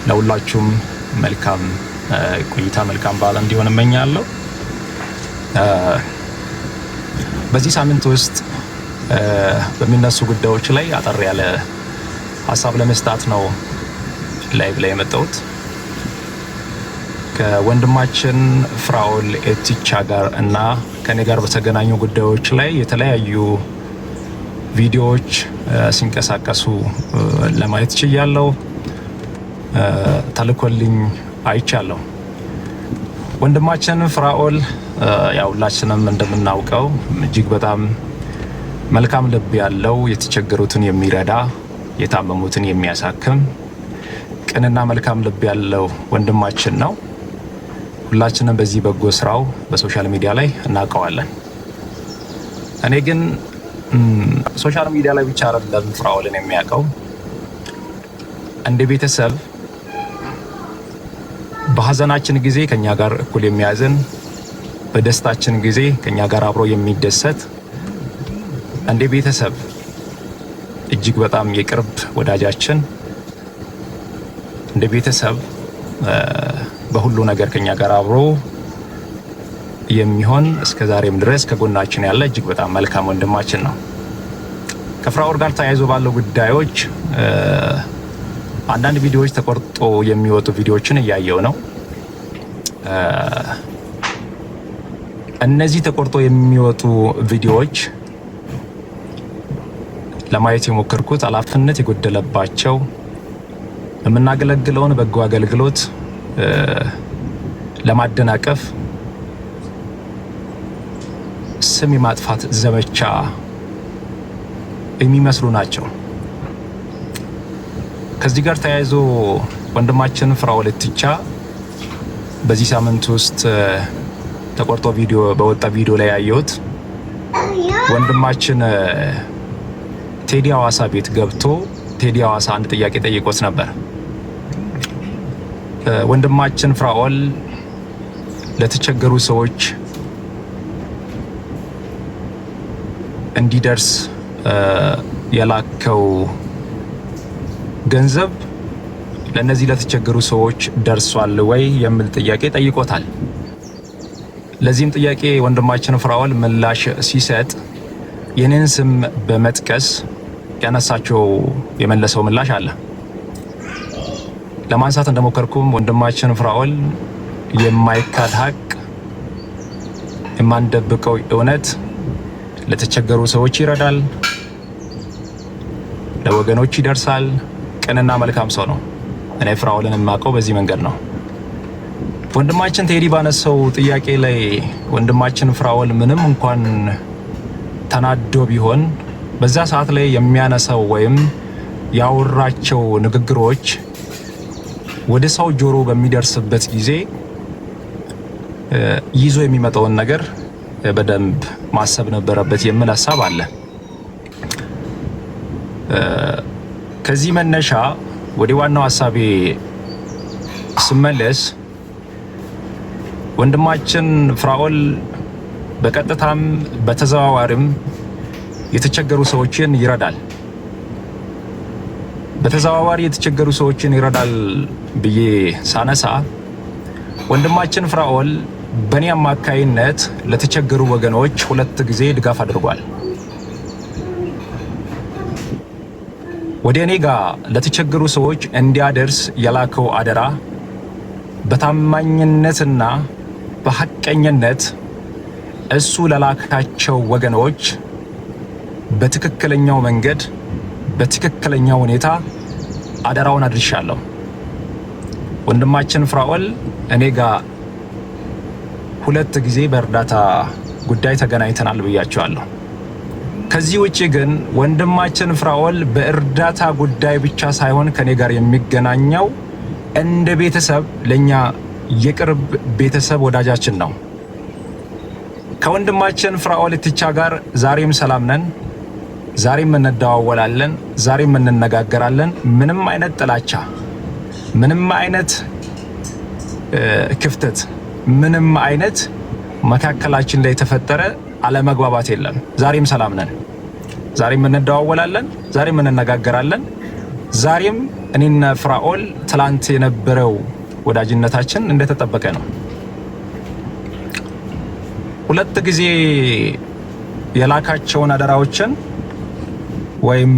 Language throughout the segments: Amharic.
ለሁላችሁም መልካም ቆይታ መልካም በዓል እንዲሆን እመኛለሁ። በዚህ ሳምንት ውስጥ በሚነሱ ጉዳዮች ላይ አጠር ያለ ሀሳብ ለመስጠት ነው ላይቭ ላይ የመጣሁት። ከወንድማችን ፍራኦል ኤቲቻ ጋር እና ከኔ ጋር በተገናኙ ጉዳዮች ላይ የተለያዩ ቪዲዮዎች ሲንቀሳቀሱ ለማየት ችያለሁ። ተልኮልኝ አይቻለሁ። ወንድማችን ፍራኦል ያው ሁላችንም እንደምናውቀው እጅግ በጣም መልካም ልብ ያለው፣ የተቸገሩትን የሚረዳ፣ የታመሙትን የሚያሳክም ቅንና መልካም ልብ ያለው ወንድማችን ነው። ሁላችንም በዚህ በጎ ስራው በሶሻል ሚዲያ ላይ እናውቀዋለን። እኔ ግን ሶሻል ሚዲያ ላይ ብቻ አይደለም ፍራኦልን የሚያውቀው፣ እንደ ቤተሰብ በሀዘናችን ጊዜ ከኛ ጋር እኩል የሚያዝን፣ በደስታችን ጊዜ ከኛ ጋር አብሮ የሚደሰት፣ እንደ ቤተሰብ እጅግ በጣም የቅርብ ወዳጃችን፣ እንደ ቤተሰብ በሁሉ ነገር ከኛ ጋር አብሮ የሚሆን እስከ ዛሬም ድረስ ከጎናችን ያለ እጅግ በጣም መልካም ወንድማችን ነው። ከፍራኦል ጋር ተያይዞ ባለው ጉዳዮች አንዳንድ ቪዲዮዎች ተቆርጦ የሚወጡ ቪዲዮዎችን እያየው ነው። እነዚህ ተቆርጦ የሚወጡ ቪዲዮዎች ለማየት የሞከርኩት ኃላፊነት የጎደለባቸው የምናገለግለውን በጎ አገልግሎት ለማደናቀፍ ስም የማጥፋት ዘመቻ የሚመስሉ ናቸው። ከዚህ ጋር ተያይዞ ወንድማችን ፍራኦል ኤቲቻ በዚህ ሳምንት ውስጥ ተቆርጦ በወጣ ቪዲዮ ላይ ያየሁት ወንድማችን ቴዲ ሐዋሳ ቤት ገብቶ ቴዲ ሐዋሳ አንድ ጥያቄ ጠይቆት ነበር። ወንድማችን ፍራኦል ለተቸገሩ ሰዎች እንዲደርስ የላከው ገንዘብ ለነዚህ ለተቸገሩ ሰዎች ደርሷል ወይ የሚል ጥያቄ ጠይቆታል። ለዚህም ጥያቄ ወንድማችን ፍራኦል ምላሽ ሲሰጥ የኔን ስም በመጥቀስ የመለሰው ምላሽ አለ። ለማንሳት እንደሞከርኩም ወንድማችን ፍራኦል የማይካድ ሀቅ፣ የማንደብቀው እውነት፣ ለተቸገሩ ሰዎች ይረዳል፣ ለወገኖች ይደርሳል፣ ቅንና መልካም ሰው ነው። እኔ ፍራኦልን የማውቀው በዚህ መንገድ ነው። ወንድማችን ቴዲ ባነሳው ጥያቄ ላይ ወንድማችን ፍራኦል ምንም እንኳን ተናዶ ቢሆን በዛ ሰዓት ላይ የሚያነሳው ወይም ያወራቸው ንግግሮች ወደ ሰው ጆሮ በሚደርስበት ጊዜ ይዞ የሚመጣውን ነገር በደንብ ማሰብ ነበረበት የሚል ሀሳብ አለ። ከዚህ መነሻ ወደ ዋናው ሀሳቤ ስመለስ ወንድማችን ፍራኦል በቀጥታም በተዘዋዋሪም የተቸገሩ ሰዎችን ይረዳል። በተዘዋዋሪ የተቸገሩ ሰዎችን ይረዳል ብዬ ሳነሳ ወንድማችን ፍራኦል በእኔ አማካይነት ለተቸገሩ ወገኖች 2 ጊዜ ድጋፍ አድርጓል። ወደ እኔ ጋር ለተቸገሩ ሰዎች እንዲያደርስ የላከው አደራ በታማኝነትና በሐቀኝነት እሱ ለላካቸው ወገኖች በትክክለኛው መንገድ በትክክለኛው ሁኔታ አደራውን አድርሻለሁ። ወንድማችን ፍራኦል እኔ ጋር 2 ጊዜ በእርዳታ ጉዳይ ተገናኝተናል ብያቸዋለሁ። ከዚህ ውጪ ግን ወንድማችን ፍራኦል በእርዳታ ጉዳይ ብቻ ሳይሆን ከኔ ጋር የሚገናኘው እንደ ቤተሰብ ለኛ የቅርብ ቤተሰብ ወዳጃችን ነው። ከወንድማችን ፍራኦል ኤቲቻ ጋር ዛሬም ሰላም ነን፣ ዛሬም እንደዋወላለን፣ ዛሬም እንነጋገራለን። ምንም አይነት ጥላቻ፣ ምንም አይነት ክፍተት፣ ምንም አይነት መካከላችን ላይ የተፈጠረ አለመግባባት የለም። ዛሬም ሰላም ነን፣ ዛሬም እንደዋወላለን፣ ዛሬም እንነጋገራለን፣ ዛሬም እኔና ፍራኦል ትላንት የነበረው ወዳጅነታችን እንደተጠበቀ ነው። ሁለት ጊዜ የላካቸውን አደራዎችን ወይም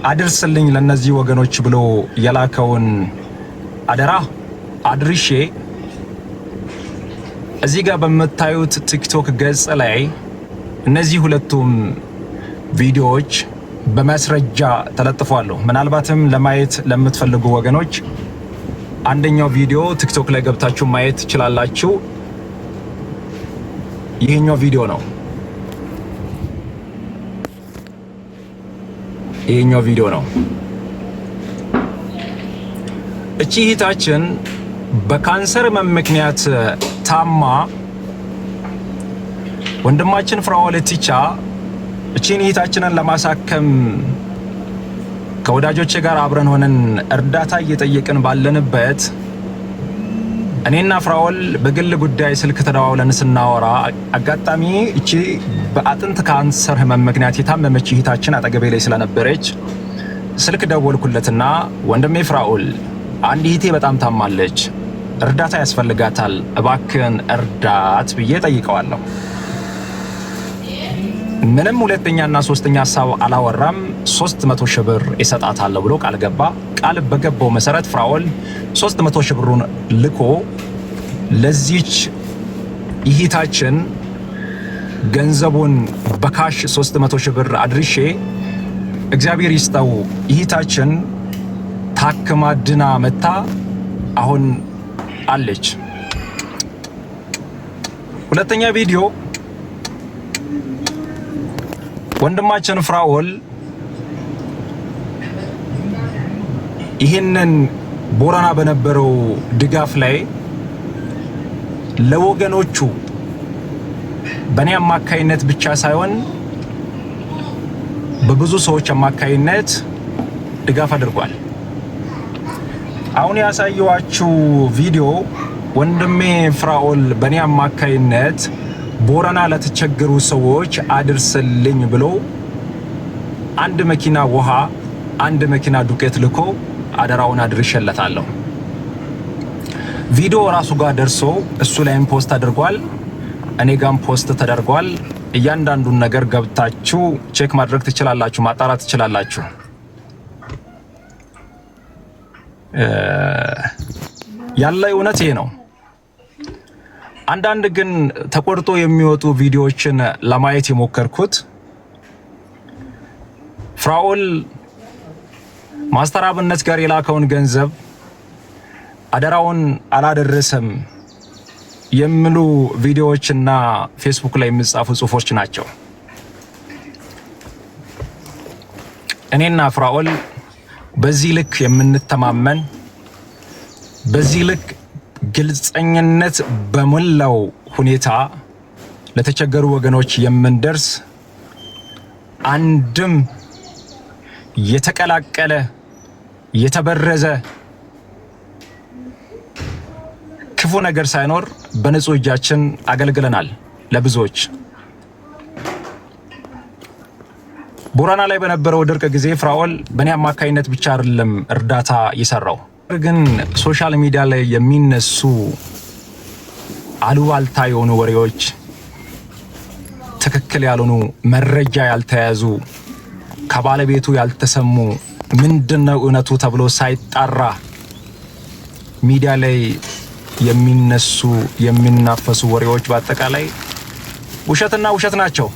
አድርስልኝ ለነዚህ ወገኖች ብሎ የላከውን አደራ አድርሼ እዚህ ጋር በመታዩት ቲክቶክ ገጽ ላይ እነዚህ ሁለቱም ቪዲዮዎች በማስረጃ ተለጥፈዋል። ምናልባትም ለማየት ለምትፈልጉ ወገኖች አንደኛው ቪዲዮ ቲክቶክ ላይ ገብታችሁ ማየት ትችላላችሁ። ይሄኛው ቪዲዮ ነው። ይሄኛው ቪዲዮ ነው። እቺ እህታችን በካንሰር ምክንያት ታማ ወንድማችን ፍራኦል ኢቲቻ እቺን እህታችንን ለማሳከም ከወዳጆቼ ጋር አብረን ሆነን እርዳታ እየጠየቅን ባለንበት እኔና ፍራኦል በግል ጉዳይ ስልክ ተደዋውለን ስናወራ አጋጣሚ እቺ በአጥንት ካንሰር ህመም ምክንያት የታመመች እህታችን አጠገቤ ላይ ስለነበረች ስልክ ደወልኩለትና ወንድሜ ፍራኦል አንድ እህቴ በጣም ታማለች፣ እርዳታ ያስፈልጋታል፣ እባክህን እርዳት ብዬ ጠይቀዋለሁ። ምንም ሁለተኛና ሶስተኛ ሐሳብ አላወራም። 300 ሺህ ብር ይሰጣታል ብሎ ቃል ገባ። ቃል በገባው መሰረት ፍራኦል 300 ሺህ ብሩን ልኮ ለዚች እህታችን ገንዘቡን በካሽ 300 ሺህ ብር አድርሼ እግዚአብሔር ይስጠው እህታችን ታክማ ድና መታ አሁን አለች። ሁለተኛ ቪዲዮ ወንድማችን ፍራኦል ይህንን ቦረና በነበረው ድጋፍ ላይ ለወገኖቹ በእኔ አማካይነት ብቻ ሳይሆን በብዙ ሰዎች አማካይነት ድጋፍ አድርጓል። አሁን ያሳየኋችሁ ቪዲዮ ወንድሜ ፍራኦል በእኔ አማካይነት ቦረና ለተቸገሩ ሰዎች አድርስልኝ ብሎ አንድ መኪና ውሃ፣ አንድ መኪና ዱቄት ልኮ አደራውን አድርሼለታለሁ። ቪዲዮ ራሱ ጋር ደርሶ እሱ ላይም ፖስት አድርጓል፣ እኔ ጋም ፖስት ተደርጓል። እያንዳንዱን ነገር ገብታችሁ ቼክ ማድረግ ትችላላችሁ፣ ማጣራት ትችላላችሁ። ያለ እውነት ይሄ ነው። አንዳንድ ግን ተቆርጦ የሚወጡ ቪዲዮዎችን ለማየት የሞከርኩት ፍራኦል ማስተር አብነት ጋር የላከውን ገንዘብ አደራውን አላደረሰም የሚሉ ቪዲዮዎችና ፌስቡክ ላይ የሚጻፉ ጽሁፎች ናቸው። እኔና ፍራኦል በዚህ ልክ የምንተማመን፣ በዚህ ልክ ግልጸኝነት በሞላው ሁኔታ ለተቸገሩ ወገኖች የምንደርስ አንድም የተቀላቀለ የተበረዘ ክፉ ነገር ሳይኖር በንጹህ እጃችን አገልግለናል ለብዙዎች። ቦረና ላይ በነበረው ድርቅ ጊዜ ፍራኦል በእኔ አማካይነት ብቻ አይደለም እርዳታ የሰራው። ግን ሶሻል ሚዲያ ላይ የሚነሱ አሉባልታ የሆኑ ወሬዎች፣ ትክክል ያልሆኑ መረጃ ያልተያዙ ከባለቤቱ ያልተሰሙ ምንድነው እውነቱ ተብሎ ሳይጣራ ሚዲያ ላይ የሚነሱ የሚናፈሱ ወሬዎች በአጠቃላይ ውሸትና ውሸት ናቸው።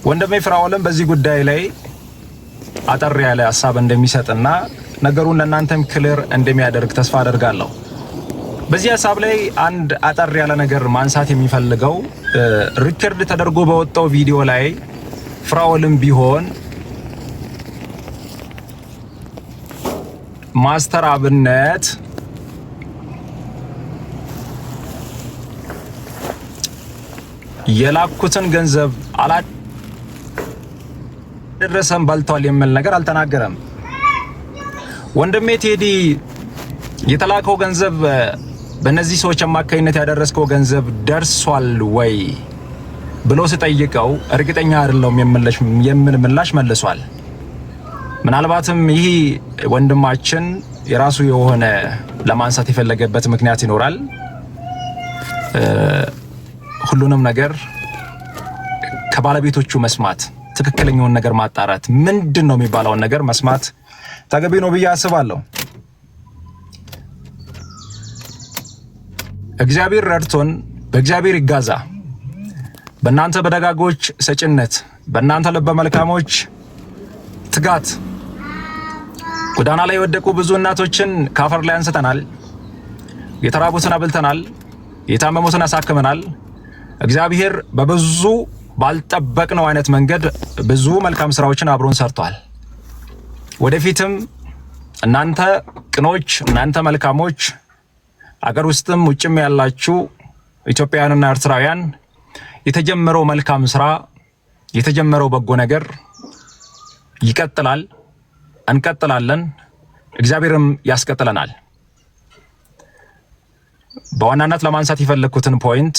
ወንድሜ ፍራኦልም በዚህ ጉዳይ ላይ አጠር ያለ ሐሳብ እንደሚሰጥና ነገሩን ለእናንተም ክሊር እንደሚያደርግ ተስፋ አደርጋለሁ። በዚህ ሐሳብ ላይ አንድ አጠር ያለ ነገር ማንሳት የሚፈልገው ሪከርድ ተደርጎ በወጣው ቪዲዮ ላይ ፍራኦልም ቢሆን ማስተር አብነት የላኩትን ገንዘብ አላደረሰም በልቷል የሚል ነገር አልተናገረም። ወንድሜ ቴዲ የተላከው ገንዘብ በእነዚህ ሰዎች አማካይነት ያደረስከው ገንዘብ ደርሷል ወይ ብሎ ሲጠይቀው እርግጠኛ አይደለም የሚል ምላሽ መልሷል። ምናልባትም ይህ ወንድማችን የራሱ የሆነ ለማንሳት የፈለገበት ምክንያት ይኖራል። ሁሉንም ነገር ከባለቤቶቹ መስማት፣ ትክክለኛውን ነገር ማጣራት፣ ምንድን ነው የሚባለውን ነገር መስማት ተገቢ ነው ብዬ አስባለሁ። እግዚአብሔር ረድቶን በእግዚአብሔር ይጋዛ። በእናንተ በደጋጎች ሰጭነት፣ በእናንተ ልበ መልካሞች ትጋት ጎዳና ላይ የወደቁ ብዙ እናቶችን ካፈር ላይ አንስተናል። የተራቡትን አብልተናል። የታመሙትን አሳክመናል። እግዚአብሔር በብዙ ባልጠበቅነው አይነት መንገድ ብዙ መልካም ስራዎችን አብሮን ሰርቷል። ወደፊትም እናንተ ቅኖች፣ እናንተ መልካሞች፣ አገር ውስጥም ውጭም ያላችሁ ኢትዮጵያውያንና ኤርትራውያን የተጀመረው መልካም ስራ፣ የተጀመረው በጎ ነገር ይቀጥላል። እንቀጥላለን። እግዚአብሔርም ያስቀጥለናል። በዋናነት ለማንሳት የፈለኩትን ፖይንት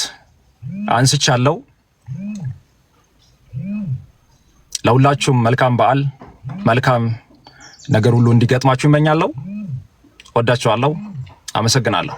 አንስቻለሁ። ለሁላችሁም መልካም በዓል፣ መልካም ነገር ሁሉ እንዲገጥማችሁ እመኛለሁ። ወዳችኋለሁ። አመሰግናለሁ።